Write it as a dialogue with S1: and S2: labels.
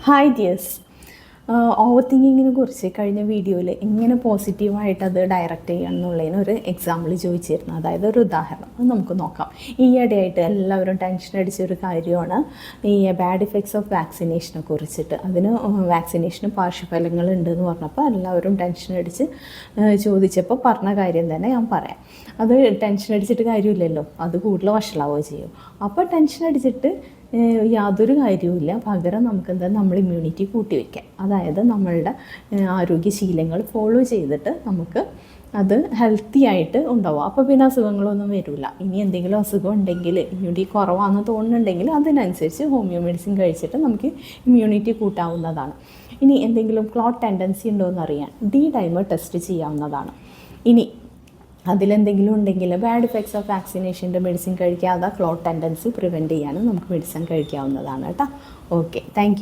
S1: Hi dears. Over തിങ്കിങ്ങിനെ കുറിച്ച് കഴിഞ്ഞ വീഡിയോയിൽ എങ്ങനെ പോസിറ്റീവായിട്ട് അത് ഡയറക്റ്റ് ചെയ്യുക എന്നുള്ളതിന് ഒരു എക്സാമ്പിൾ ചോദിച്ചിരുന്നു, അതായത് ഒരു ഉദാഹരണം. അത് നമുക്ക് നോക്കാം. ഈയിടെയായിട്ട് എല്ലാവരും ടെൻഷൻ അടിച്ചൊരു കാര്യമാണ് ഈ ബാഡ് ഇഫക്ട്സ് ഓഫ് വാക്സിനേഷനെ കുറിച്ചിട്ട്. അതിന് വാക്സിനേഷന് പാർശ്വഫലങ്ങൾ ഉണ്ടെന്ന് പറഞ്ഞപ്പോൾ എല്ലാവരും ടെൻഷൻ അടിച്ച് ചോദിച്ചപ്പോൾ പറഞ്ഞ കാര്യം തന്നെ ഞാൻ പറയാം. അത് ടെൻഷൻ അടിച്ചിട്ട് കാര്യമില്ലല്ലോ, അത് കൂടുതൽ വഷളാവുകയോ ചെയ്യും. അപ്പോൾ ടെൻഷൻ അടിച്ചിട്ട് യാതൊരു കാര്യവുമില്ല. പകരം നമുക്കെന്താ, നമ്മൾ ഇമ്മ്യൂണിറ്റി കൂട്ടി വയ്ക്കാം. അതായത് നമ്മളുടെ ആരോഗ്യശീലങ്ങൾ ഫോളോ ചെയ്തിട്ട് നമുക്ക് അത് ഹെൽത്തി ആയിട്ട് ഉണ്ടാവും. അപ്പോൾ പിന്നെ അസുഖങ്ങളൊന്നും വരില്ല. ഇനി എന്തെങ്കിലും അസുഖം ഉണ്ടെങ്കിൽ, ഇമ്മ്യൂണിറ്റി കുറവാണെന്ന് തോന്നുന്നുണ്ടെങ്കിൽ അതിനനുസരിച്ച് ഹോമിയോ മെഡിസിൻ കഴിച്ചിട്ട് നമുക്ക് ഇമ്മ്യൂണിറ്റി കൂട്ടാവുന്നതാണ്. ഇനി എന്തെങ്കിലും ക്ലോട്ട് ടെൻഡൻസി ഉണ്ടോ എന്നറിയാൻ D-ഡൈമർ ടെസ്റ്റ് ചെയ്യാവുന്നതാണ്. ഇനി അതിലെന്തെങ്കിലും ഉണ്ടെങ്കിൽ ബാഡ് ഇഫക്ട്സ് ഓഫ് വാക്സിനേഷൻ്റെ മെഡിസിൻ കഴിക്കാതെ ക്ലോട്ട് ടെൻഡൻസി പ്രിവെൻറ്റ് ചെയ്യാനും നമുക്ക് മെഡിസിൻ കഴിക്കാവുന്നതാണ് കേട്ടോ. Okay, thank you.